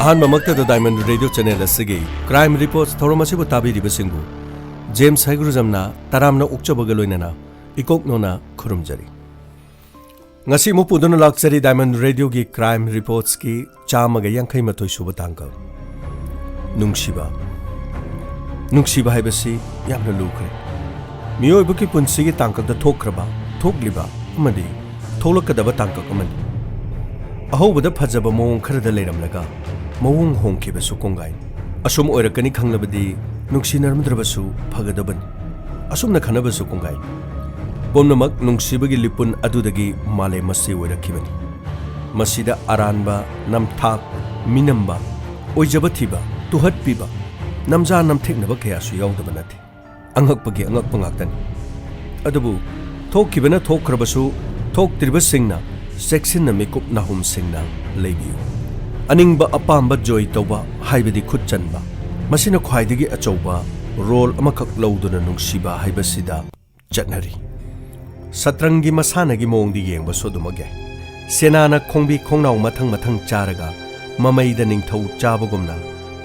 ꯑꯍꯥꯟꯕꯃꯛꯇꯗ diamond radio channel ꯑꯁꯤꯒꯤ crime report ꯊꯧꯔꯝ ꯑꯁꯤꯕꯨ ꯇꯥꯕꯤꯔꯤꯕꯁꯤꯡꯕꯨ ꯖꯦꯝꯁ ꯍꯩꯒ꯭ꯔꯨꯖꯝꯅ ꯇꯔꯥꯝꯅ ꯑꯣꯛꯆꯕꯒ ꯂꯣꯏꯅꯅ ꯏꯀꯣꯛꯅꯣꯅ ꯈꯨꯔꯨꯝꯖꯔꯤ ngasi mu puduna lakchari diamond radio gi crime reports ki chamaga yankai mathoi suba tangkal nungsiba haibasi yamna lukre miyoi bu ki punsi gi tangkal da thokraba thokliba amadi tholakadaba tangkal amani ahobada phajaba mawong kharada leiramlaga mawong hongkiba su kongai asum oirakani khanglabadi nungsinarmudrabasu phagadaban asumna khanabasu kongai Pomnamak nungsibagi lipun adudagi male masi oirakibani masida aranba namthak minamba oijaba thiba tuhatpiba namja namtheknaba kayasu yaudaba nati angakpagi angakpa ngaktani adubu thokkibana thokkrabasu thoktriba singna seksinna mikup nahum singna leibiyu aningba apamba joy tawba haibadi khutchanba masina khwaidagi achauba role amakak lauduna nungsiba haibasida chatnari Satrangi masanagi mongdi yengba sodumage senana khongbi khongnaw mathang mathang charaga mamaida ningthau chabagumna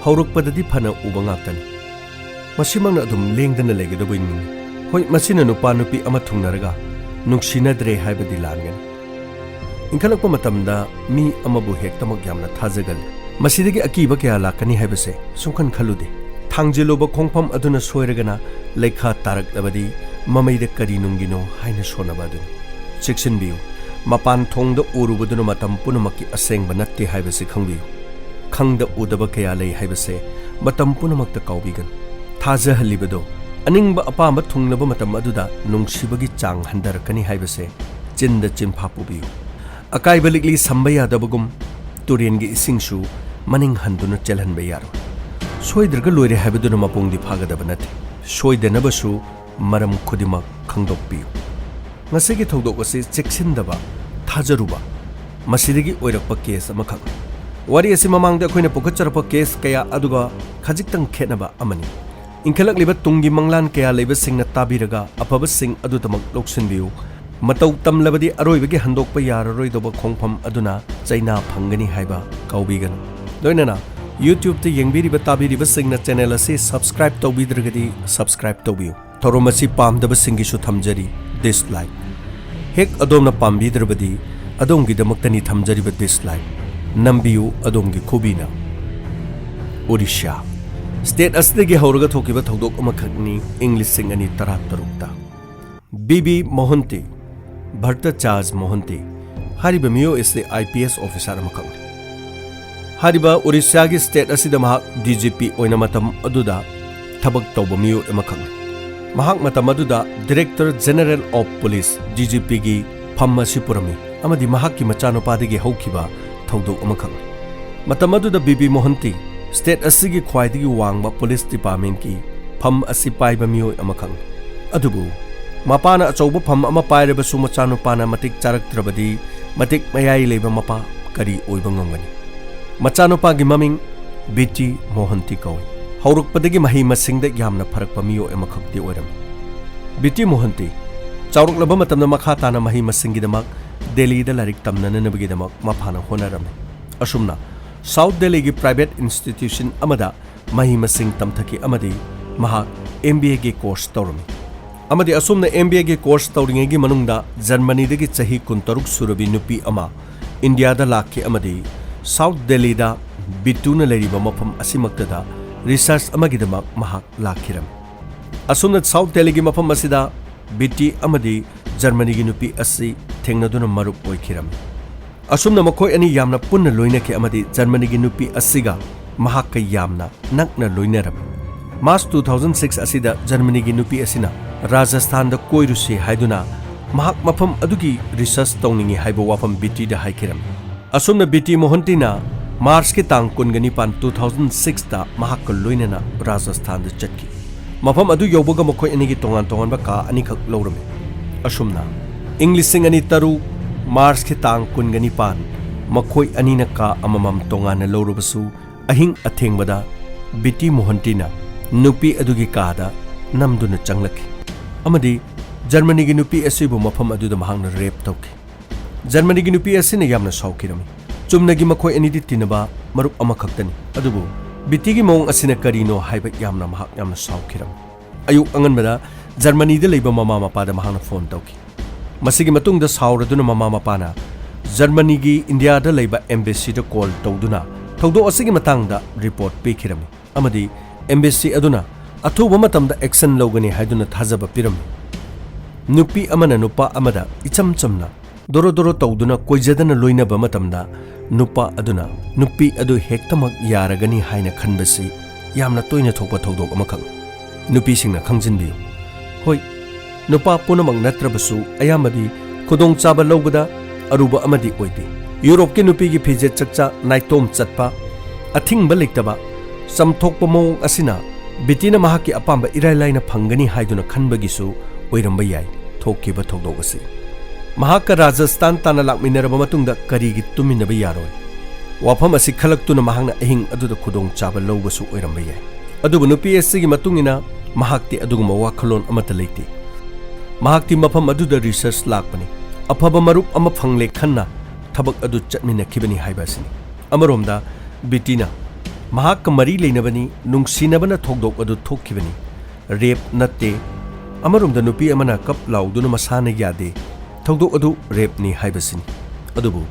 haurukpadadi phana uba ngaktani masimangna adum lengdana legedobuin hoi masina nupa nupi ama thungnaraga nungsinadre haibadi langani inkalakpa matamda mi amabu hektamak yamna thajagal masidagi akiba kya lakani haibase sumkhan khalude thangjiloba khongpham aduna soiragana leikha tarak labadi Mamaida kari nungino haina sonabadun section biu mapan thongda urubaduna matam punamaki aseng banatte haibase khangbiu khangda udaba kaya lei haibase matam punamakta kaubigan thaja halibado aningba apamba thungnaba matam aduda nungsibagi chang handarakani haibase chinda chimpha pubiu akai balikli sambaya dabagum turengi isingsu maning handuna chelhanba yaro soidraga loire haibaduna mapungdi phagadaba nate soidanabasu maram khudima khangdokpiu ngasigi thodok ase cheksindaba thajaruba masidagi oirakpa case amakhak wari ase mamangda khoina pokacharpa case kaya aduga khajiktang khenaba amani inkhalak liba tungi manglan kaya leiba singna tabiraga apaba sing adu tamak loksinbiu matau tamlabadi aroibagi handokpa yararoi doba khongpham aduna chaina phangani haiba kaubigan loinana YouTube te yengbiriba tabiriba singna channel ase subscribe tawbidragadi subscribe tawbiu Toromasi pamdaba singisu thamjari dislike hek adomna pambidrabadi adongi damaktani thamjariba dislike nambiu adongi khubina Odisha state asdagi hauraga thokiba thodok amakhakni English singani taratarukta BB Mohanty Bharta Charles Mohanty hariba miyo ise IPS officer amakhakni hariba Odisha gi state asida mahak DGP oina matam aduda thabak tawba miyo amakhakni Mahak matamaduda Director General of Police DGP gi phammasi purami amadi mahak ki machano padigi haukiba thodok amakhang matamaduda BB Mohanty state asigi khwaidigi wangba police department ki pham asi paiba miyoi amakhang adubu mapana achauba pham ama paireba su machano pana matik charaktrabadi matik mayai leiba mapa kari oiba ngangani machano pagi maming BT Mohanty kawi Haurukpadagi mahi masingda yamna pharakpa miyo emakhakti oiram BT Mohanty chauruklaba matamna makha tana mahi masinggidamak Delhi da larik tamnananabagidamak maphana honarame asumna South Delhi gi private institution amada mahi masing tamthaki amadi mahak MBA gi course tawrami amadi asumna MBA gi course tawringai gi manungda Germany dagi chahi 16 surabi nupi ama India da lakhi amadi South Delhi da bituna leriba mafam asimaktada Research amagidamak mahak lakhiram asumna South Delhi gi mafam asida BT amadi Germany gi nupi asi thengnaduna marup oikhiram asumna makhoi ani yamna punna loinaki amadi Germany gi nupi asiga mahak ka yamna nakna loinaram March 2006 asida Germany gi nupi asina Rajasthan da koirusi haiduna mahak mafam adugi research tawningi haiba wafam BT da haikiram asumna BT Mohanty na March ki tang kungani pan 2006 ta mahak loinana Rajasthan da chatki mafam adu yoboga makhoi ani gi tongan tongan ba ka ani khak lorame asumna English sing ani taru March ki tang kungani pan makhoi ani na ka amamam tongan na lorubasu ahing athengbada BT Mohanty na nupi adugi ka da namduna changlaki amadi Germany gi nupi asibu mafam adu da mahang na rape tawki Germany gi nupi asina yamna saukirami चुमनगी मखोय अनिदि तिनबा मरुप अमखक्तनी अदुबु बिटीगी मौंग असिना करिनो हाइबा यामना महक यामना साउखिरम अयुक अंगनबदा Germany दे लेबा mama मपादा महना phone तौकी मसिगी मतुंगदा साउरदुना mama मपाना Germany की India दा लेबा embassy दा call तौदुना थौदो असिगी मतंगदा report पेखिरमी अमदी embassy अदुना अथुबा मतमदा action लौगनी हाइदुना थाजबा पिरमी नुपी अमना नुपा अमदा इचम चमना दोरो दोरो तौदुना कोइजदना लोइनबा मतमदा नुपा अदुना नुपी अदु हेक्तमक यारगनी हाइना खनबसी यामना तोइना थोकपा थौदोक अमखक नुपी सिंगना खंजिनबियु होय नुपा पुनमक नत्रबसु अयामदी खुदोंग चाबा लौबदा अरुबा अमदी ओइदे यूरोप के नुपी की फिजे चकचा नाइतोम चटपा अथिंगबा लेक्तबा समथोकपा मौंग असिना बिटीना महाकी अपाम्बा इराय लाइना फंगनी हाइदुना खनबगिसु ओइरंबा याय थोकिबा थौदोक असि महाका राजस्थान ताना लाकमिनरबा मतुंगदा करिगी तुमिनबा यारोय वाफम असि खलक्तुना महांगना अहिंग अदुदा खुदोंग चाबा लौबसु ओइरंबा याय अदुबु नुपी एससिगी मतुंगिना महाक्ति अदुगुमा वाखलोन अमता लेते महाक्ति मफम अदुदा रिसर्च लाकपनी अफबा मरुप अमा फंगले खन्ना थबक अदु चटमिनखिबनी हाइबासिनी अमरोमदा बिटीना महाक मरी लेनबनी नुंगसिनबना थोकदोक अदु थोकखिबनी रेप नत्ते अमरोमदा नुपी अमना कप लाउदुना मसाना यादे थोकदोक अदु रेपनी हाइबासिनी अदुबु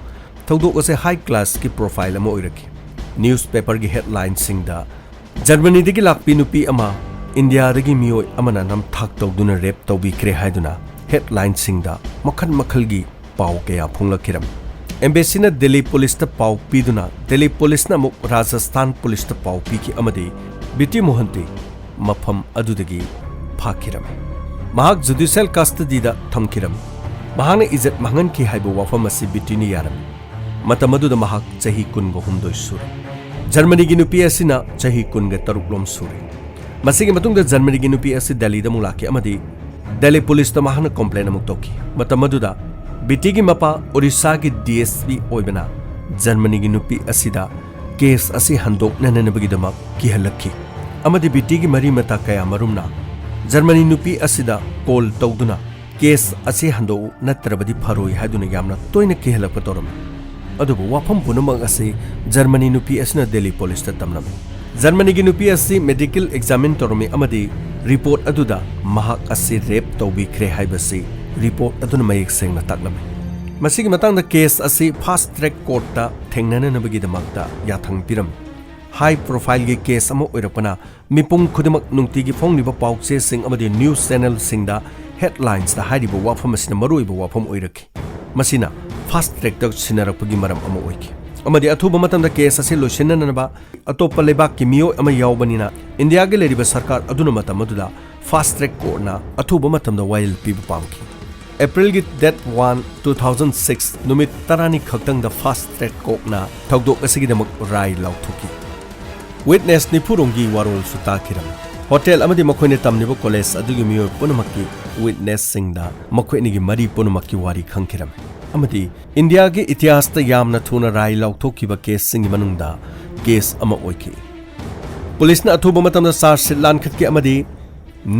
थोकदोक असे हाई क्लास की प्रोफाइल अमा ओइरखि न्यूज़पेपर की हेडलाइन सिंगदा जर्मनी दगी लाकपी नुपी अमा इंडिया दगी मियोय अमना नमथाक तौदुना रेप तौबिख्रे हाइदुना हेडलाइन सिंगदा मखन मखलगी पाउ कया फुंगलखिरम एम्बेसीना दिल्ली पुलिस ता पाउ पीदुना दिल्ली पुलिस ना मुक राजस्थान पुलिस ता पाउ पीकी अमदी बिटी मोहंती मफम अदुदगी फाखिरम महाक जुडिशियल कस्टडी दा थमखिरम महाने इज्जत महंगन की हाइबो वाफम असि बिटीनी यारम मतम अदुदा महाक चही कुनगो हुमदोय सुरे जर्मनी की नुपी असिना चही कुनगे तरुकलोम सुरे मसिगी मतुंगदा जर्मनी की नुपी असि दिल्ली दा मुलाके अमदी दिल्ली पुलिस ता महाना कंप्लेन अमुक तौकी मतम अदुदा बिटी की मपा ओडिशा की डीएसपी ओइबना जर्मनी की नुपी असिदा केस असि हंदोकननबगिदमक किहलखी अमदी बिटी की मरी मता कया मरुमना जर्मनी नुपी असिदा कॉल तौदुना केस असि हंदो नत्रबदी फरोय हादुना यामना तोइना किहलक तोरम अदुबु वाफम पुनमक असि जर्मनी नुपी असिना दिल्ली पुलिस ता तमनमे जर्मनी की नुपी असि मेडिकल एग्जामिन तोरमे अमदी रिपोर्ट अदुदा महाक असि रेप तौबिख्रे हाइबसि रिपोर्ट अदुना मयेक सेंगना ताकलमे मसिगी मतंगदा केस असि फास्ट ट्रैक कोर्ट ता थेंगननबगिदमक्ता याथंग पिरम हाई प्रोफाइल की केस अमा ओइरपना मिपुंग खुदमक नुंगतिगी फोंगलिबा पाउचे सिंग अमदी न्यूज़ चैनल सिंगदा हेडलाइंस दा हाइरिबो वाफम असिना मरुइबो वाफम ओइरखि मसिना फास्ट ट्रैक ता सिनारपगी मरम अमा ओइखि अमदी अथुबा मतंदा केस असि लोइसिननबा अतोप्पा लेबाक की मियोय अमा यावबनिना इंडिया के लेरिबा सरकार अदुना मतम अदुदा फास्ट ट्रैक कोर्टना अथुबा मतमदा वाइल पीबा पामखि अप्रैल की डेट 1 2006 नुमित तरानी खक्तंगदा फास्ट ट्रैक कोर्टना थौदोक असिगिदमक राय लाउथुकी विटनेस निफुरोंगी वारोल सुताखिरम होटल अमदी मखोइने तमनिबो कॉलेज अदुगी मियोय पुनमक्की विटनेस सिंगदा मखोइनिगी मरी पुनमक्की वारी खंखिरम अमदी इंडिया के इतिहास ता यामना थुना राय लाउथोकिबा केस सिंगी मनुंगदा केस अमा ओइखि पुलिसना अथुबा मतमदा चार्जशीट लानखतकी अमदी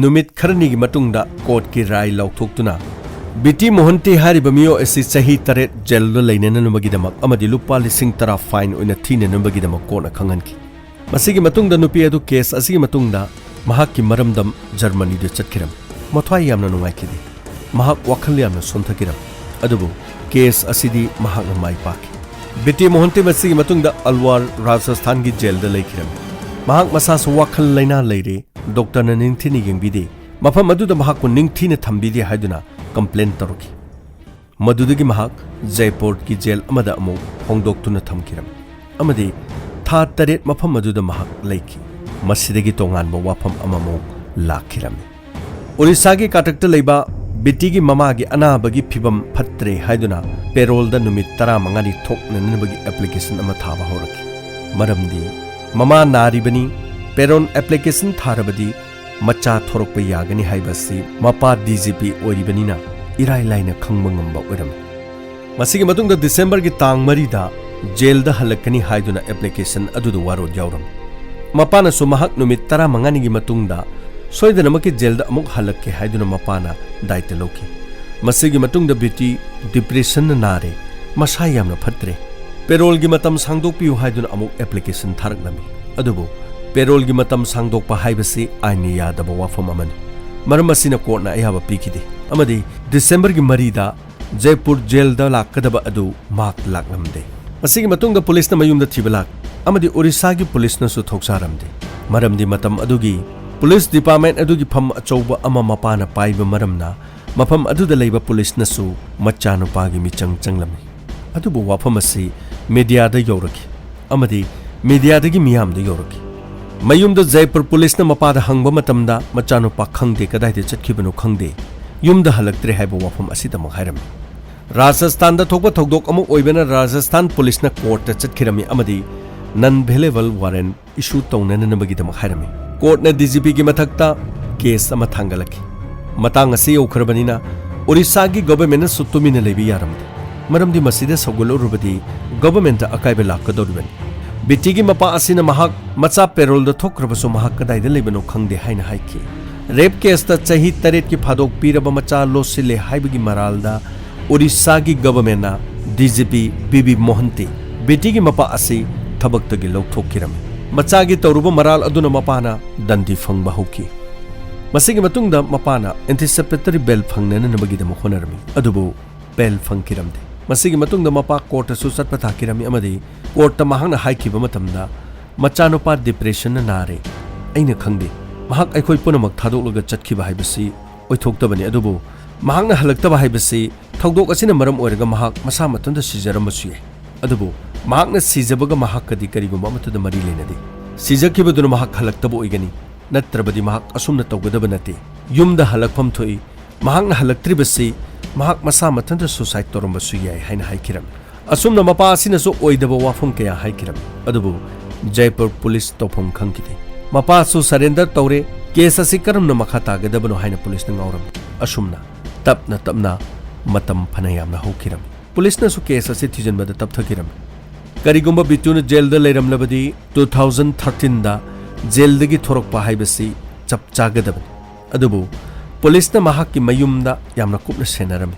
नुमित खरनीगी मतुंगदा कोर्ट की राय लाउथोक्तुना बिटी मोहंती हारिबा मियो असि चही 3 जेल लैननबगिदमक अमदी लुपा 10,000 फाइन ओइना थीननबगिदमक कोना खंगनखि मसिगी मतुंगदा नुपी अदु केस असिगी मतुंगदा महाकि मरमदम जर्मनी दे चटकिरम मथवाई यामना नुंगाइखिदि महाक वखल यामना सोंथकिरम अदुबु केस असिदी महाकना माइ पाखि बिटी मोहंती मसिगी मतुंगदा अलवार राजस्थान की जेल दा लैखिरम महाक मसासु वखल लैना लैरे डॉक्टर ना निंगथिनि यंगबिदे मफम अदुदा महाकु निंगथिने थंबिदे हाइदुना कंप्लेन तरुखि मदुदगी महाक जयपुर की जेल अमदा अमु होंगदोक्तुना थमकिरम अमदी था 8 मफम अदुदा महाक लैखि मसिदगी तोंगानबा वाफम अममु लाखिरम ओडिशा की काटकता लैबा बिटी की ममा की अनाबगी फिबम फत्रे हाइदुना पेरोल दा नुमित 15 थोकननबगी एप्लीकेशन अमा थाबा होरखि मरमदी ममा नारिबनी पेरोल एप्लीकेशन थारबदी मचा थोरक यागनी हाइबसी मपा डीजीपी ओरिबनीना इराय लाइना खंगबा ngamba ओरम मसिगी मतुंगदा दिसंबर की तांग मरीदा जेल दा हलकनी हाइदुना एप्लीकेशन अदुदु वारो यावरम मपाना सुमहक नुमित 15 की मतुंगदा सोइदनमकी जेल दा अमुक हलक्के हाइदुना मपाना दायित्व लौखि मसिगी मतुंगदा बिटी डिप्रेशन नारे मसा यामना फत्रे पेरोल की मतम सांगदोकपियु हाइदुना अमुक एप्लीकेशन थारकलमी अदुबु पेरोल की मतम सांगदोकपा हाइबसी आइननि यादब वाफम अमनि मरम असिना कोर्टना अयाबा पीखिदे अमदि डिसेंबर की मरीदा जयपुर जेल दा लाकदब अदु माक लाकलमदे असिगी मतुंग पुलिस न मयुम द थिबलाक अमदि ओडिशा की पुलिस न सु थोक्सारमदे मरमदि मतम अदुगी पुलिस डिपार्टमेंट अदुगी फम अचौबा अमा मपाना पाइबा मरमना मफम अदुदा लेबा पुलिस न सु मच्चानुपागी मिचंग चंगलमि अदुबु वाफम असि मीडिया दा यौरखि अमदि मीडिया दगी मियाम दा यौरखि मयुम द जयपुर पुलिस न मपादा हंगबा मतमदा मच्चानुपा खंगदे कदाइदे चटखिबनु खंगदे युम द हलक्त्रे हाइबा वाफम असिदा महाइरमि राजस्थान दा थोकबा थोकदोक अमु ओइबना राजस्थान पुलिस न कोर्ट दा चटखिरमि अमदि नन भेलेबल वारंट इशू तौनननबगीदम हाइरमि कोर्ट न डीजीपी की मथक्ता केस अमा थांगलखि मतांग असि यौखरबनिना ओडिशा की गवर्नमेंट सुतुमिन लेबि यारमदे मरमदि मसिदे सगुलुरुबदि गवर्नमेंट अकाइबे लाकदोरिबनि बिटी की मपा असिना महाक मचा पेरोल द थोक्रबसु महाक कदाइदे लेबनो खंगदे हाइना हाइखि रेप केस ता चही 8 की फादोक पीरब मचा लोसिले हाइबगी मरालदा ओडिशा की गवर्नमेंट डीजीपी बीबी मोहंती बेटी की मपा असी थबक्तगी लौथोकिरम मचा की तौरुब मराल अदुना मपाना दंदी फंगबा हौकी मसिगी मतुंगदा मपाना एंटीसिपेटरी बेल फंगननबगीदम होनरमी अदुबु बेल फंगकिरमदे मसिगी मतुंगदा मपा कोर्ट सु चटपा थाकिरमी अमदि कोर्ट महांगना हाइखिबा मतमदा मचानुपा डिप्रेशन नारे अइना खंगदे महाक अखोय पुनमक थादोकलगा चटखिबा हाइबसी ओइथोक्तबनी अदुबु महांगना हलक्तबा हाइबसी थौदोक असिना मरम ओइरगा महाक मसा मतंदा सिजरमबसु याय अदुबु महाकना सिजबगा महाकदि करिगुम अमतुदा मरि लेनदे सिजखिबदुना महाक हलक्तबो ओइगनी नत्रबदि महाक असुमना तौगदबा नते युमदा हलक्फम थोइ महाकना हलक्त्रिबसी महाक मसा मतंदा सुसाइड तोरमबसु याय हाइना हाइकिरम असुमना मपा असिनासु ओइदबा वाफम कया हाइकिरम अदुबु जयपुर पुलिस तोफम खंकिदे मपासु सरेंडर तौरे केस असि करमना मखा तागदबनो हाइना पुलिस न ngauram asumna tapna tapna matam phanayamna hokiram police न सु केस असे थिजनबदा तपथकिरम करिगुम्बा बितुन जेल द लेरमलबदी 2013 दा जेल दगी थोरकपा हाइबसी चपचागदबन अदुबु पुलिस न महाक की मयुमदा यामना कुपना सेनरम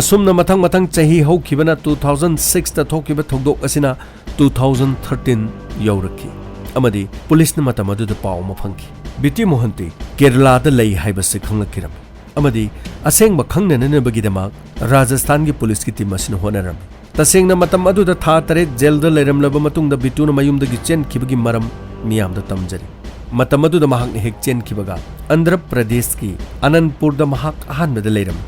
असुमना मथंग मथंग चही हौखिबना 2006 दा थोकिबा थोकदोक असिना 2013 यौरखि अमदी पुलिस न मतम अदुदा पाव मफंखि बिटी मोहंती केरला दा लई हाइबसी खंगकिरम अमदी असेंग खंगननबगीदमाक राजस्थान की पुलिस की टीम असिन होनरम तसेंगना मतम अदुदा था तरे जेल द लेरमलब मतुंगदा बिटुना मयुमदगी चेनखिबगी मरम मियामदा तमजरी मतम अदुदा महाक हेक चेनखिबगा आंध्र प्रदेश की अनंतपुर द महाक अहानबदा लेरम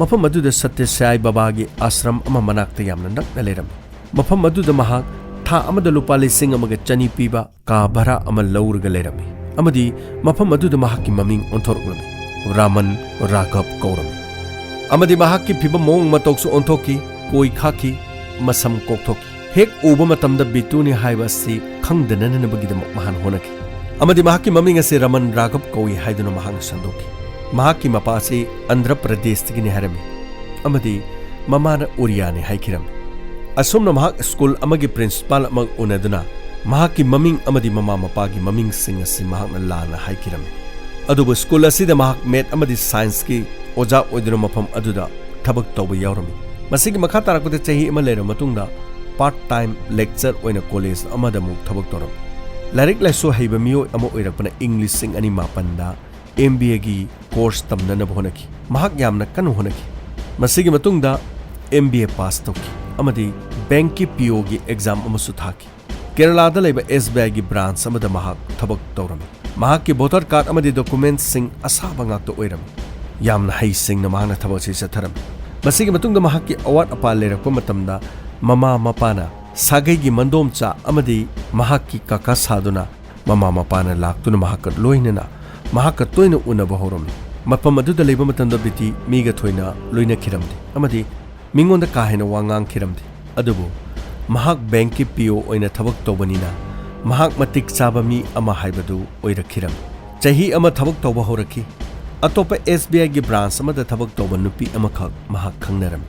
मफम अदुदा सत्य साई बाबा की आश्रम अमा मनाक्ता यामना नक्ना लेरम मफम अदुदा महाक था अमदा लुपा लिसिंग अमगा चनी पीबा का भरा अमा लौरगा लेरमी अमदी मफम अदुदा महाक की ममिंग ओंथोरकलमी रामन राघव कौरम अमदी महाक की फिबम मोंग मतोक्सु ओंथोकी कोई खाकी मसम कोकथोकी हेक उबा मतमदा बितुनी हाइबसी खंगदननबगीदम महान होनकी अमदी महाक की ममिंग असे रमन राघव कौई हाइदुना महांग संदोकी महाक की मपासी आंध्र प्रदेश तगिनी हरमी अमदी ममाना उरियाने हाइकिरम असुमना महाक स्कूल अमगी प्रिंसिपल अमग उनदुना महाक की ममिंग अमदी ममा मपागी ममिंग सिंग असि महाकना लाना हाइकिरम अदुबु स्कूल असिदा महाक मैथ अमदी साइंस की ओजा ओइदुना मफम अदुदा थबक तौबा यावरमी मसिगी मखा तारकपदे चही अमा लेर मतुंगदा पार्ट टाइम लेक्चर ओइना कॉलेज अमदा मुक थबक तोरम लाइरिक लाइसु हैबा मियो अमा ओइरकपना इंग्लिश सिंग अनि मापनदा MBA की कोर्स तमननब होनकी महाक यामना कनु होनकी मसिगी मतुंगदा MBA पास तोकी अमदी बैंक की PO की एग्जाम अमसु थाकी केरलादा लेबा SBI की ब्रांच अमदा महाक थबक तौरमी महाक की वोटर कार्ड अमदी डॉक्यूमेंट सिंग असाबा ngakto ओइरम यामना है सिंग न महाना थबक से सथरम मसिगी मतुंगदा महाक की अवार्ड अपा लेरकपा मतमदा ममा मपाना सागै की मंदोमचा अमदी महाक की काका सादुना ममा मपाना लाक्तुना महाक लोइनना महाक तोइना उनबा होरमी मफम अदुदा लेबा मतंदा बिति मीगा थोइना लोइना खिरमदे अमदी मिंगोंदा काहेना वांगांग खिरमदे अदुबु महाक बैंक की PO ओइना थबक तौबनिना महाक मतिक चाबा मी अमा हाइबदु ओइरखिरम चही अमा थबक तौबा होरखि अतोपा SBI की ब्रांच अमदा थबक तौबा नुपी अमखक महाक खंगनरम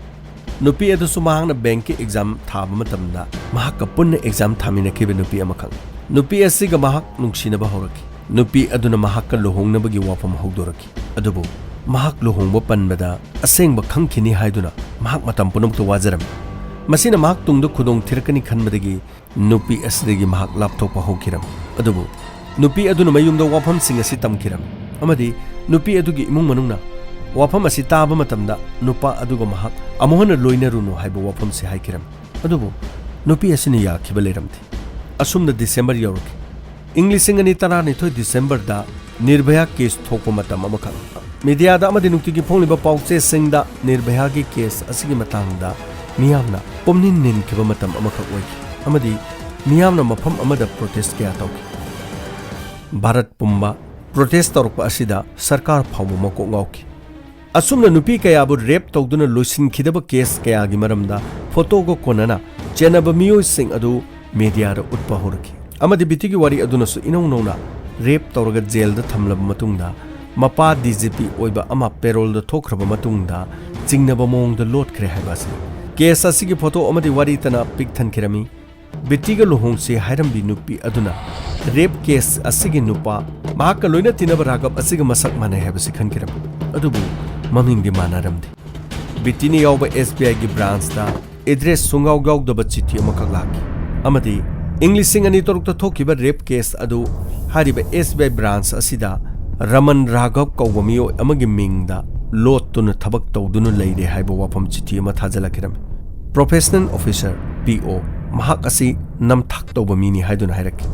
नुपी अदुसु महाकना बैंक की एग्जाम थाबा मतमदा महाक पुन्ना एग्जाम थामिनखिबा नुपी अमखक नुपी असिगा महाक नुंगसिनबा होरखि नुपी अदुना महाक लुहोंगनबगी वाफम हौदोरखि अदुबु महाक लुहोंगबा पनबदा असेंगबा खंगखिनी हाइदुना महाक मतम पुनमतो वाजरम masina mahak tungda khudong thirakani khanbadagi nupi asidagi mahak lapthokpa hokhiram adubu nupi aduna mayumda wafam sing asi tamkhiram amadi nupi adugi imung manungna wafam asi taba matamda nupa aduga mahak amohana loinarunu haiba wafam se haikiram adubu nupi asini yakhiba leramthi asumna December yorki Englishing ani tarani thoi December da Nirbhaya case thokpa matam amakha media da amadi nukti phongliba pawche singda Nirbhaya gi case asigi matangda miyamna pomnin nin khiba matam amakha oiki amadi miyamna mafam amada protest kya tawki Bharat pumba protest torpa asida sarkar phawmu mako ngauki asumna nupi kaya bu rape tawduna loisin khidaba case kaya gi maramda photo go konana chenaba miyoi sing adu media ra utpa horki amadi bitigi wari aduna su inong nona rape tawraga jail da thamlaba matungda mapa DGP oiba ama payroll da thokraba matungda jingnaba mong da lot khre haibasi case asigi photo amadi wari tana pic than khirami bitiga lohong se hairambi nupi aduna rape case asigi nupa mahaka loina tinaba ragab asiga masak mane habasi khankiram adubu maming di manaramdi bitini yawba SBI gi branch da address sungaw gaw da bachithi amakak laki amadi Englishing ani torukta thokiba rape case adu hariba SBI branch asida Raman Raghav kawamiyo amagi mingda lot tuna thabak tawduna leire haiba wafam chithi ama thajalakiram professional officer PO mahak asi namthak tawba mini haiduna hairaki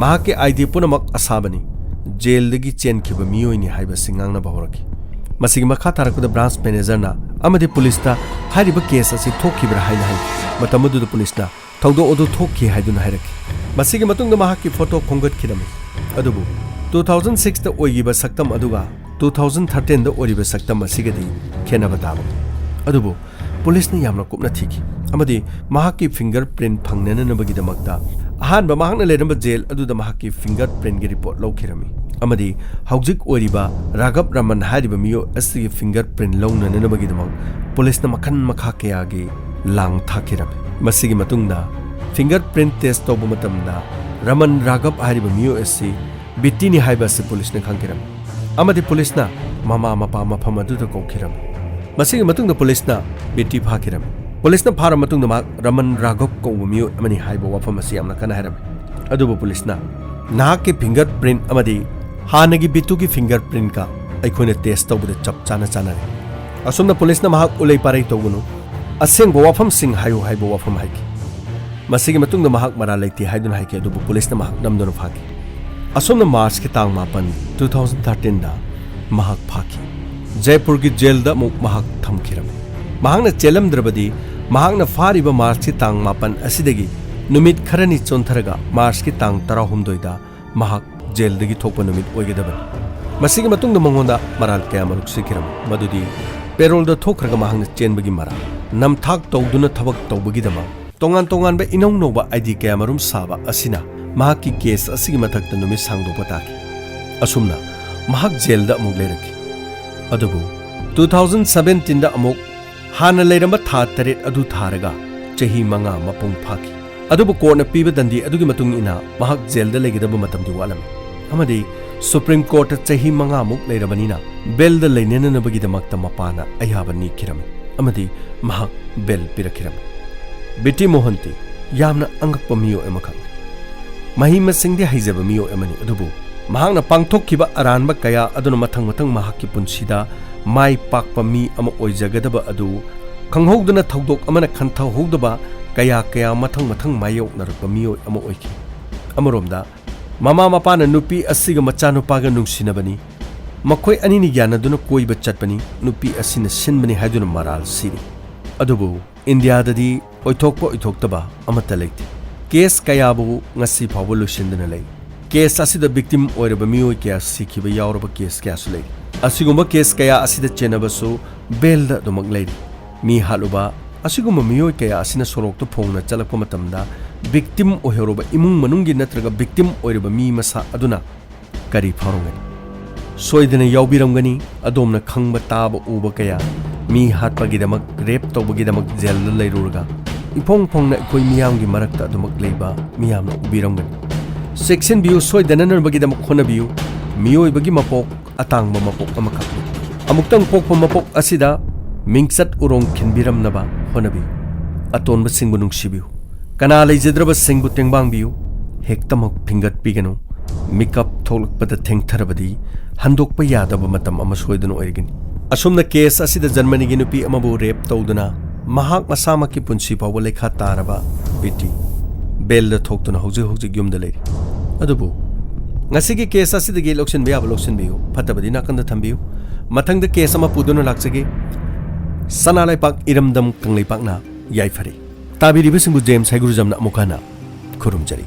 mahak ke ID punamak asabani jail dagi chen khiba miyoi ni haiba singangna bahoraki masigi makha tarakuda branch manager na amadi police ta hariba case asi thokibra haina hai matamudu police na thawdo odu thokhi haiduna hairaki masigi matungda mahak ki photo khongat khirami adubu 2006 da oigiba saktam aduga 2013 da oriba saktam asigadi khenaba taba adubu police na yamna kupna thiki amadi mahaki fingerprint phangnana nabagi damakta ahanba mahakna leramba jail aduda mahaki fingerprint gi report lawkhirami amadi haujik oriba Raghav Raman hariba miyo asigi fingerprint lawnana nabagi damak police na makhan makha kya gi lang thakirami masigi matungda fingerprint test toba matamda Raman Raghav hariba miyo asi bitini haiba se police na khangkiram amadi police na mama mapa mafam aduda kokhiram masigi matungda police na biti phakiram police na phara matungda ma Raman Raghav kawamiyo amani haiba wafam asi amna kana hairam adubu police na nahak ke fingerprint amadi hanagi bitu ki fingerprint ka aikhoina test tawbuda chap chana chana asumna police na mahak ulei parai tawgunu aseng wafam sing hayu haiba wafam haiki masigi matungda mahak mara leiti haidun haiki adubu police na mahak namdona phaki asomna March ki tang mapan 2013 da mahak phaki Jaipur ki jail da muk mahak thamkiram mahakna chelamdrabadi mahakna fariba March ki tang mapan asidagi numit kharani chontharaga March ki tang 16 da mahak jail dagi thokpa numit oigedaban masigi matungda mangonda maral kaya maruk sikiram madudi payroll da thokraga mahakna chenbagi mara namthak tawduna thabak tawbagi dama tongan tongan ba inong noba ID kaya marum saba asina mahaki case asigi mathakta numi sangdo pataki asumna mahak jail da amuk leraki adubu 2017 da amuk hana leiramba tha taret adu tharaga chahi manga mapung phaki adubu court na piba dandi adugi matung ina mahak jail da legidaba matam di walam amadi Supreme Court chahi manga amuk leirabanina bel da leinena nabagi damakta mapana ayaba ni kirami amadi mahak bel pirakiram Biti Mohanty yamna angakpa miyo emakha mahima singdi haijaba miyo emani adubu mahakna pangthokkiba aranba kaya aduna mathang mathang mahakki punsida mai pakpa mi ama oijagadaba adu khanghogduna thodok amana khantha hogdaba kaya kaya mathang mathang mayok narakpa miyo ama oiki amaromda mama mapana nupi asiga machanupaga nungsinabani makhoi anini gyanaduna koiba chatpani nupi asina sinbani haiduna maral siri adubu India dadi oithokpa amata leiti case kayabu ngasi phabu lusindana lei case asida victim oiraba miyoi kya sikhiba yauraba case kya su lei asigumba case kaya asida chenabasu bail da domak lei mi haluba asigumba miyoi kaya asina sorokto phongna chalakpa matamda victim oheroba imung manungi natraga victim oiraba mi masa aduna kari pharongani soidana yaubiramgani adomna khangba taba uba kaya mi hatpagidamak rape tawbagidamak jail da leirurga ipong pongna koi miyamgi marakta adumak leiba miyamna ubiramgani section biu soidana narbagidamak khona biu miyoi bagi mapok atangba mapok amakha amuktang pokpa mapok asida mingsat urong khinbiram naba honabi ꯑꯇꯣꯟꯕꯁꯤꯡꯕꯨ ꯅꯨꯡꯁꯤꯕꯤꯌꯨ ꯀꯅꯥ ꯂꯩꯖꯗ꯭ꯔꯕꯁꯤꯡꯕꯨ ꯇꯦꯡꯕꯥꯡꯕꯤꯌꯨ ꯍꯦꯛꯇꯃꯛ ꯐꯤꯡꯒꯠꯄꯤꯒꯅꯨ ꯃꯤꯀꯞ ꯊꯣꯛꯂꯛꯄꯗ ꯊꯦꯡꯊꯔꯕꯗꯤ ꯍꯟꯗꯣꯛꯄ ꯌꯥꯗꯕ ꯃꯇꯝ ꯑꯃ ꯁꯣꯏꯗꯅ ꯑꯣꯏꯔꯒꯅꯤ ꯑꯁꯨꯝꯅ ꯀꯦꯁ ꯑꯁꯤꯗ ꯖꯔꯃꯅꯤꯒꯤ ꯅꯨꯄꯤ ꯑꯃꯕꯨ ꯔꯦꯞ ꯇꯧꯗꯨꯅ ꯃꯍꯥꯛ ꯃꯁꯥꯃꯛꯀꯤ ꯄꯨꯟꯁꯤ ꯐꯥꯎꯕ ꯂꯩꯈꯥ ꯇꯥꯔꯕ ꯕꯤꯇꯤ ꯕꯦꯜꯗ ꯊꯣꯛꯇꯨꯅ ꯍꯧꯖꯤꯛ ꯍꯧꯖꯤꯛ ꯌꯨꯝꯗ ꯂꯩꯔꯤ ꯑꯗꯨꯕꯨ ꯉꯁꯤꯒꯤ ꯀꯦꯁ ꯑꯁꯤꯗꯒꯤ ꯂꯧꯁꯤꯟꯕ ꯌꯥꯕ ꯂꯧꯁꯤꯟꯕꯤꯌꯨ ꯐꯠꯇꯕꯗꯤ ꯅꯥꯀꯟꯗ ꯊꯝꯕꯤꯌꯨ ꯃꯊꯪꯗ ꯀꯦꯁ ꯑꯃ ꯄꯨꯗꯨꯅ ꯂꯥꯛꯆꯒꯦ ꯁꯅꯥꯂꯩꯄꯥꯛ ꯏꯔꯝꯗꯝ ꯀꯪꯂꯩꯄꯥꯛꯅ ꯌꯥꯏꯐꯔꯦ ꯇꯥꯕꯤꯔꯤꯕꯁꯤꯡꯕꯨ ꯖꯦꯝꯁ ꯍꯩꯒꯨꯔꯨꯖꯝꯅ ꯑꯃꯨꯛ ꯍꯟꯅ ꯈꯨꯔꯨꯝꯖꯔꯤ